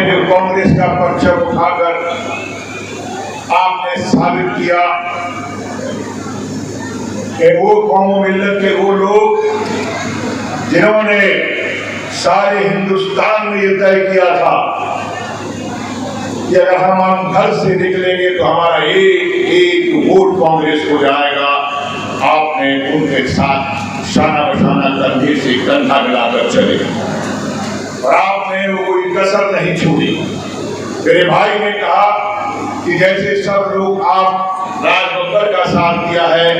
जो कांग्रेस का परचम उठाकर आपने साबित किया कि वो कौम मिल्लत के वो लोग जिन्होंने सारे हिंदुस्तान में ये तय किया था कि अगर हम घर से निकलेंगे तो हमारा एक वोट कांग्रेस को जाएगा। आपने उनके साथ शाना बशाना कंधे से कंधा मिलाकर चले और आपने वो कोई कसर नहीं छोड़ी। मेरे भाई ने कहा कि जैसे सब लोग आप राज बब्बर का साथ दिया है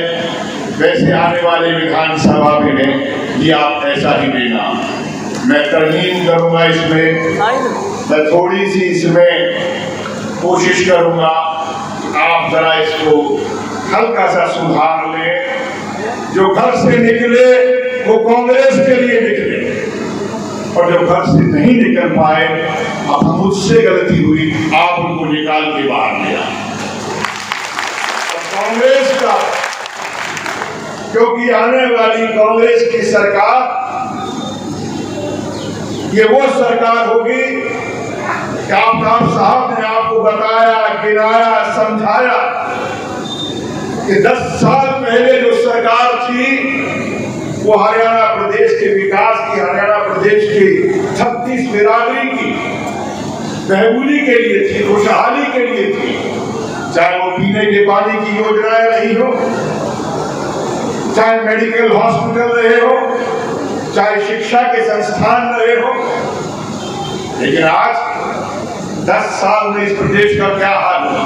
वैसे आने वाले विधानसभा में भी आप ऐसा ही देना। मैं तरमीम करूंगा इसमें, मैं थोड़ी सी इसमें कोशिश करूंगा आप जरा इसको हल्का सा सुधार लें। जो घर से निकले वो कांग्रेस के लिए निकले और जो घर से नहीं निकल पाए, अब मुझसे गलती हुई, आप उनको निकाल के बाहर ले आए। कांग्रेस का, क्योंकि आने वाली कांग्रेस की सरकार ये वो सरकार होगी कि आफ्ताब साहब ने आपको बताया, गिनाया, समझाया कि 10 साल पहले जो सरकार थी वो हरियाणा प्रदेश के विकास की, हरियाणा प्रदेश की 36 बिरादरी की बहबूदी के लिए थी, खुशहाली के लिए थी। चाहे वो पीने के पानी की योजनाएं रही हो, चाहे मेडिकल हॉस्पिटल रहे हो, चाहे शिक्षा के संस्थान रहे हो। लेकिन आज 10 साल में इस प्रदेश का क्या हाल हुआ?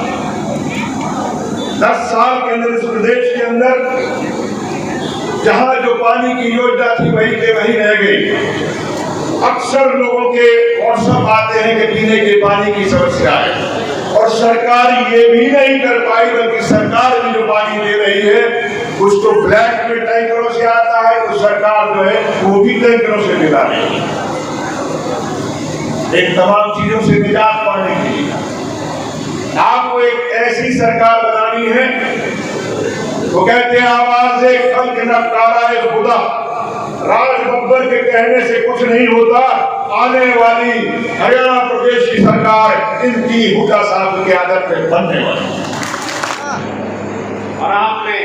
10 साल के अंदर इस प्रदेश के अंदर जहां जो पानी की योजना थी वही के वही रह गई। अक्सर लोगों के व्हाट्सएप आते हैं कि पीने के पानी की समस्या है और सरकार ये भी नहीं कर पाई, बल्कि सरकार भी जो पानी दे रही है कुछ तो ब्लैक में टैंकरों से आता है, तो सरकार जो है वो भी टैंकरों से मिला रही है इन तमाम चीजों से निजात पाने के लिए। आपको एक ऐसी सरकार बनानी है, वो कहते हैं आवाज खल्क नकारा खुदा, राज बब्बर के कहने से कुछ नहीं होता। आने वाली हरियाणा प्रदेश की सरकार इनकी हुड्डा साहब की आदत में बनने वाली। और आपने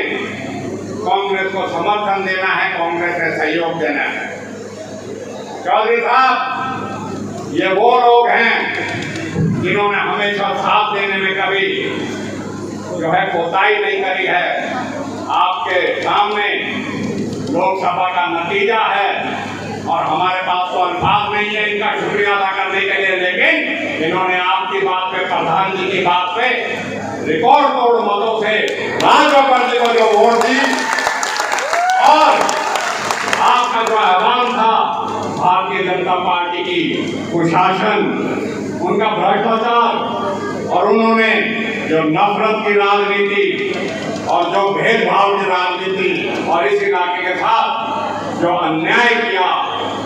कांग्रेस को समर्थन देना है, कांग्रेस से सहयोग देना है। चौधरी साहब, ये वो लोग हैं जिन्होंने हमेशा साथ देने में कभी जो है कोताही नहीं करी है। आपके सामने लोकसभा का नतीजा है और हमारे पास तो अल्फाज नहीं है इनका शुक्रिया अदा करने के लिए, लेकिन इन्होंने आपकी बात पे, प्रधान जी की बात पे रिकॉर्ड तोड़ मतों से राज बब्बर जी को जो वोट दी और आपका जो आह्वान था भारतीय जनता पार्टी की कुशासन, उनका भ्रष्टाचार और उन्होंने जो नफरत की राजनीति और जो भेदभाव की राजनीति और इस इलाके के साथ जो अन्याय किया,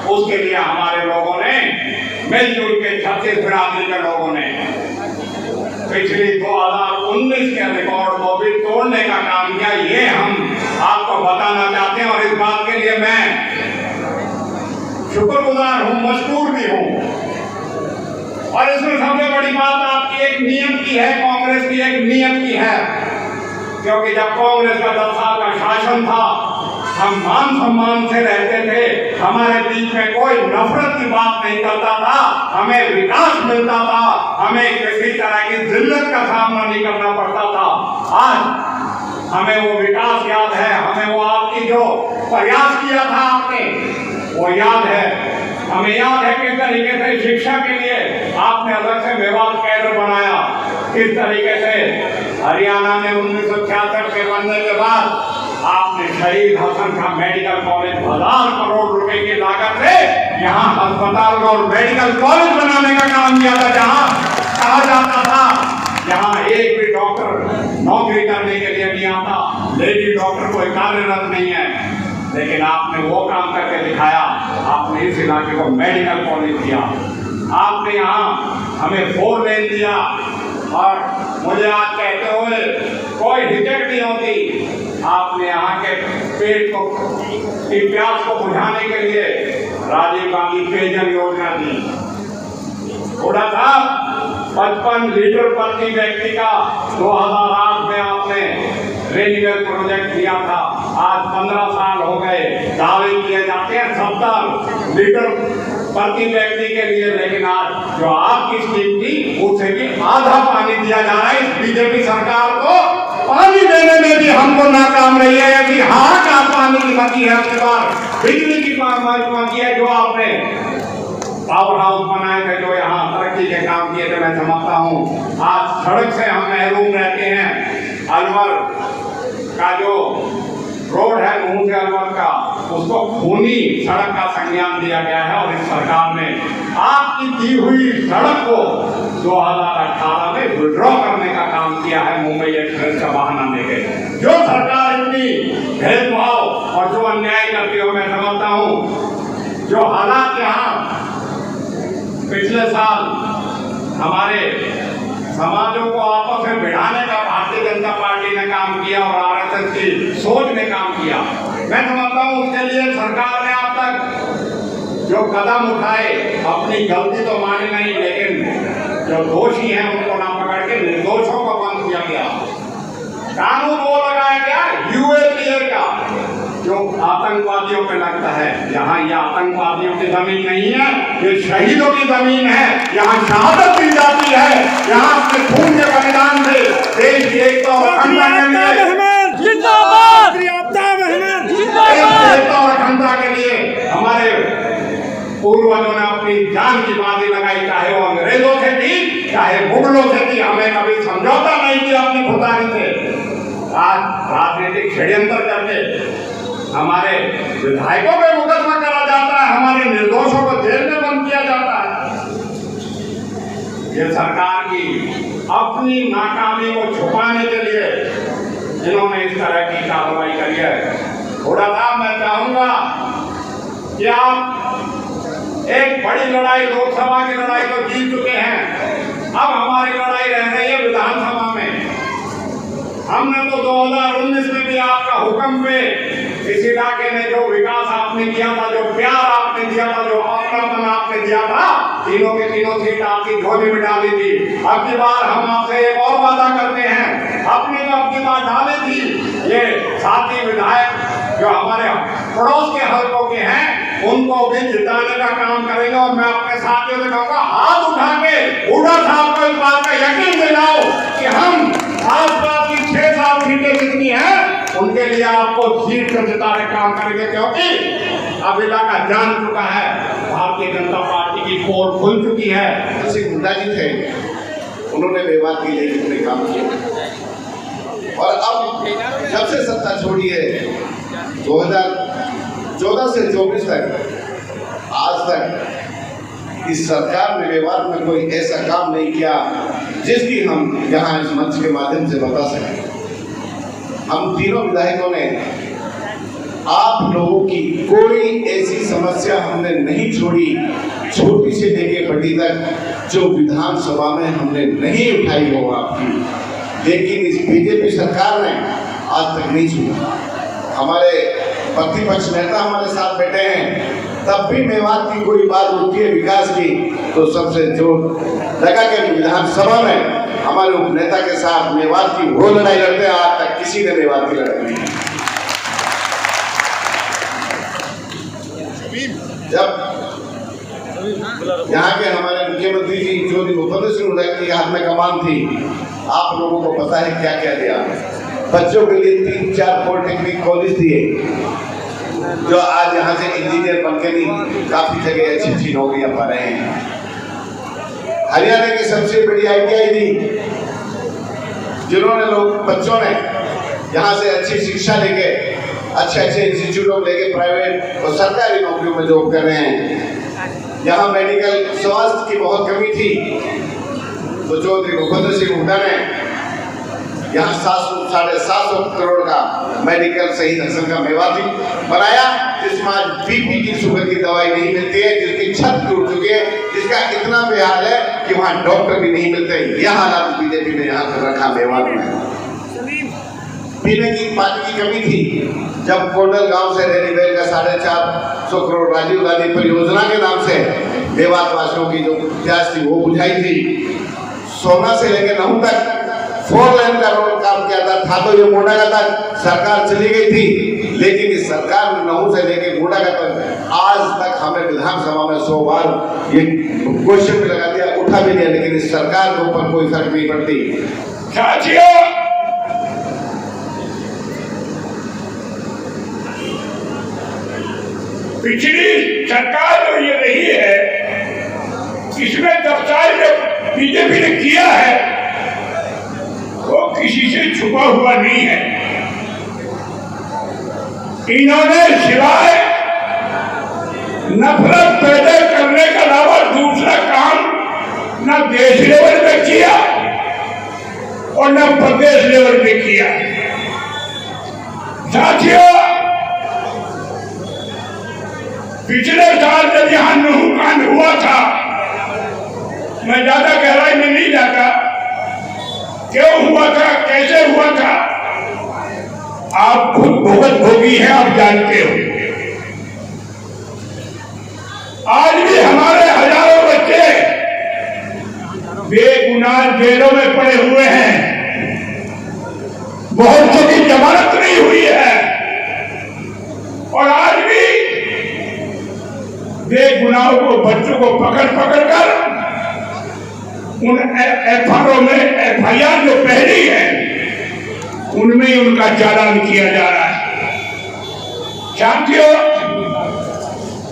उसके लिए हमारे लोगों ने मिलजुल के 36 बिरादरी के लोगों ने पिछली 2019 के रिकॉर्ड को भी तोड़ने का काम किया। ये हम आपको बताना चाहते हैं और इस बात के लिए मैं शुक्रगुजार हूं, मशकूर भी हूं। और इसमें सबसे बड़ी बात आपकी एक नियत की है, कांग्रेस की एक नियत की है, क्योंकि जब कांग्रेस का 10 साल का शासन था हम मान सम्मान से रहते थे, हमारे बीच में कोई नफरत की बात नहीं करता था, हमें विकास मिलता था, हमें किसी तरह की जिल्लत का सामना नहीं करना पड़ता था। आज हमें वो विकास याद है, हमें वो आपकी जो प्रयास किया था आपने वो याद है। हमें याद है किस तरीके से शिक्षा के लिए आपने अलग से मेवात केंद्र बनाया, किस तरीके से हरियाणा में 1966 के बनने के बाद आपने शहीद हसन का मेडिकल कॉलेज 1000 करोड़ रुपए की लागत से यहाँ अस्पताल और मेडिकल कॉलेज बनाने का काम किया था, जहाँ कहा जाता था यहाँ एक भी डॉक्टर नौकरी करने के लिए नहीं आता, लेडी डॉक्टर कोई कार्यरत नहीं है। लेकिन आपने वो काम करके दिखाया, आपने इस इलाके को मेडिकल कॉलेज दिया, आपने यहाँ हमें 4 लेन दिया। और मुझे आज कहते हुए कोई हिचक नहीं होती, आपने यहाँ के पेट को की प्यास को बुझाने के लिए राजीव गांधी पेयजल योजना दी। हुड्डा साहब, 55 लीटर प्रति व्यक्ति का 2008 में आपने रेनिवेल प्रोजेक्ट किया था। आज 15 साल हो गए, दावे किए जाते हैं 70 लीटर प्रति व्यक्ति के लिए, लेकिन आज जो आपकी स्कीम थी उससे भी आधा पानी दिया जा रहा है। इस बीजेपी सरकार को पानी देने में भी हमको नाकाम रही है। अभी हाहाकार पानी की मची है, अपने बार बिजली की मांगी है। जो आपने पावर हाउस बनाए थे, जो यहाँ तरक्की के काम किए थे, मैं समझता हूँ आज सड़क से हम महरूम रहते हैं। अलवर का जो रोड है मुंह से अलवर का, उसको खूनी सड़क का संज्ञान दिया गया है। और इस सरकार ने आपकी दी हुई सड़क को 2018 में विड्रॉ करने का काम किया है, मुंबई एक्सप्रेस का बहाना देके। जो सरकार इतनी भेदभाव और जो अन्याय करती हो, मैं समझता हूँ जो हालात यहाँ पिछले साल हमारे समाजों को आपस में भिड़ाने का भारतीय जनता पार्टी ने काम किया और आरएसएस की सोच ने काम किया, मैं समझता हूँ उसके लिए सरकार ने अब तक जो कदम उठाए, अपनी गलती तो मानी नहीं, लेकिन जो दोषी हैं उनको ना पकड़ के निर्दोषों को बंद किया गया। कानून वो लगाया गया यूएपीए का जो आतंकवादियों पे लगता है। यहाँ ये आतंकवादियों की जमीन नहीं है, ये शहीदों की जमीन है। यहाँ शहादत दी जाती है, यहाँ अपने खून के बलिदान से देश की एकता और अखंडता के लिए हमारे पूर्वजों ने अपनी जान की बाजी लगाई, चाहे वो अंग्रेजों से थी, चाहे मुगलों से थी। हमें कभी समझौता नहीं किया अपनी खुदारी से। आज राजनीतिक षड्यंत्र करके हमारे विधायकों पे मुकदमा करा जाता है, हमारे निर्दोषों को जेल में बंद किया जाता है। ये सरकार की अपनी नाकामी को छुपाने के लिए जिन्होंने इस तरह की कार्रवाई करी है। थोड़ा सा मैं चाहूंगा कि आप एक बड़ी लड़ाई, लोकसभा की लड़ाई तो जीत चुके हैं, अब हमारी लड़ाई रह रही है विधानसभा में। हमने तो 2019 में भी आपका हुक्म पे इस इलाके में जो विकास आपने किया था, जो प्यार आपने दिया था, जो अपनापन आपने दिया था, तीनों के तीनों सीट आपकी झोली में डाली थी। अब की बार हम आपसे एक और वादा करते हैं, अपनी जो अब की बार डाली थी, ये साथी विधायक जो हमारे पड़ोस के हलकों के हैं, उनको भी जिताने का काम करेंगे। और मैं अपने साथियों से कहूँगा, हाथ उठा के हुड्डा साहब को इस बात का यकीन दिलाओ कि हम आसपास की 6-7 सीटें जितनी हैं उनके लिए आपको सीट पर जिताने का काम करेंगे, क्योंकि अब इलाका जान चुका है, भारतीय जनता पार्टी की पोल खुल चुकी है। जैसे गुंडा जी थे, उन्होंने विवाद के लिए कितने काम किए, और अब जब से सत्ता छोड़ी है 2014 से 24 तक आज तक इस सरकार ने विवाद में कोई ऐसा काम नहीं किया जिसकी हम यहाँ इस मंच के माध्यम से बता सकें। हम तीनों विधायकों ने आप लोगों की कोई ऐसी समस्या हमने नहीं छोड़ी, छोटी से लेके बड़ी तक, जो विधानसभा में हमने नहीं उठाई हो आपकी। लेकिन इस बीजेपी सरकार ने आज तक नहीं सुना। हमारे प्रतिपक्ष नेता हमारे साथ बैठे हैं, तब भी मेवात की कोई बात उठती है विकास की, तो सबसे जोर लगा के विधानसभा में हमारे उपनेता के साथ मेवात की वो लड़ाई लड़ते हैं। आज तक किसी ने मेवात की लड़ाई नहीं। जब यहाँ के हमारे मुख्यमंत्री जी ज्योति भूपेंद्र सिंह हुड्डा के हाथ में कमान थी, आप लोगों को पता है क्या क्या दिया। बच्चों के लिए 3-4 पॉलिटेक्निक कॉलेज दिए, जो आज यहाँ से इंजीनियर बनकर भी काफी जगह अच्छी नौकरियां पा रहे हैं। हरियाणा की सबसे बड़ी ITI दी, जिन्होंने लोग बच्चों ने यहाँ से अच्छी शिक्षा लेके अच्छे इंस्टीट्यूटों लेके प्राइवेट और सरकारी नौकरियों में जॉब कर रहे हैं। यहाँ मेडिकल स्वास्थ्य की बहुत कमी थी, तो ज्योति भूपेंद्र सिंह हुड्डा ने यहाँ 750 करोड़ का मेडिकल शहीद हसन का मेवाती बनाया, जिसमें आज BP की शुगर की दवाई नहीं मिलती है, जिसकी छत टूट चुकी है, जिसका इतना बेहाल है कि वहाँ डॉक्टर भी नहीं मिलते। यह हालात बीजेपी ने यहाँ कर रखा मेवात में। पीने की पानी की कमी थी, जब कोटल गांव से रेनीवेल का 450 करोड़ राजीव गांधी परियोजना के नाम से मेवात वासियों की जो प्यास थी वो बुझाई थी। सोना से लेकर नहू तक 4 लेन का रोड काम किया था तो ये मोडागा तक सरकार चली गई थी, लेकिन इस सरकार ने नहू से लेकर मोडागा तक आज तक हमें विधानसभा में 100 बार ये क्वेश्चन भी लगा दिया, उठा भी दिया, लेकिन इस सरकार के ऊपर कोई फर्क नहीं पड़ती। साथियों, पिछली सरकार जो ये रही है, इसमें दफ्तार जो बीजेपी ने किया है वो किसी से छुपा हुआ नहीं है। इन्होंने सिवाय नफरत पैदा करने के अलावा दूसरा काम न देश लेवल पे किया और न प्रदेश लेवल पे किया। साथियों, पिछले साल जब यहां नहू कांड हुआ था, मैं ज्यादा गहराई में नहीं जाता, क्यों हुआ था, कैसे हुआ था, आप खुद भुगत भोगी हैं, आप जानते हो। आज भी हमारे हजारों बच्चे बेगुनाह जेलों में पड़े हुए हैं, बहुत से की जमानत नहीं हुई है, और आज भी बेगुनाहों को, बच्चों को पकड़ कर उन FIR जो पहली है उनमें उनका चालान किया जा रहा है। साथियों,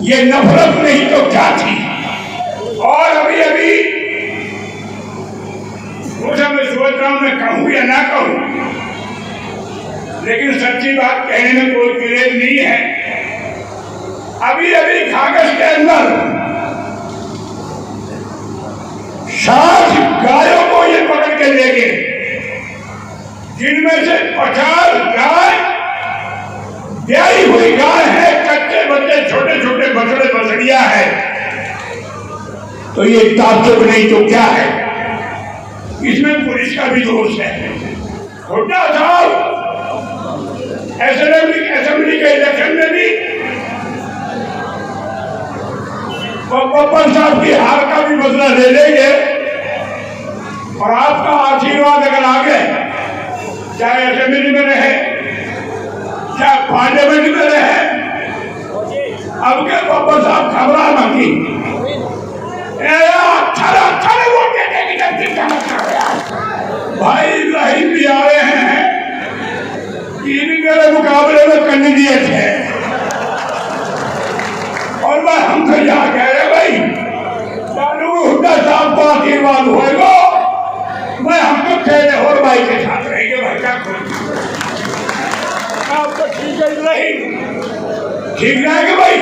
ये नफरत नहीं तो क्या थी। और अभी मुझे मैं सोच रहा हूं मैं कहूं या ना कहूं, लेकिन सच्ची बात कहने में कोई विरोध नहीं है। अभी कागज के अंदर 60 गायों को ये पकड़ के ले गए, जिनमें से 50 गाय ब्याही हुई गाय है, कच्चे बच्चे छोटे छोटे बछड़े बछड़िया है। तो ये ताज्जुब नहीं तो क्या है, इसमें पुलिस का भी दोष है। हुड्डा साहब असेंबली के इलेक्शन में भी बब्बर साहब की हार का भी बदला ले लेंगे, और आपका आशीर्वाद अगर आगे, चाहे असेंबली में रहे चाहे पार्लियामेंट में रहे, अब के बब्बर साहब घबरा मत, भाई इब्राहिम भी आ रहे हैं, ये भी मेरे मुकाबले में कैंडिडेट है, और मैं हमसे यहाँ कह रहे भाई हुड्डा साहब को आशीर्वाद होएगा, मैं हमको खेले और भाई के साथ रहेंगे। भाई क्या आप तो ठीक है, नहीं ठीक रहेंगे भाई।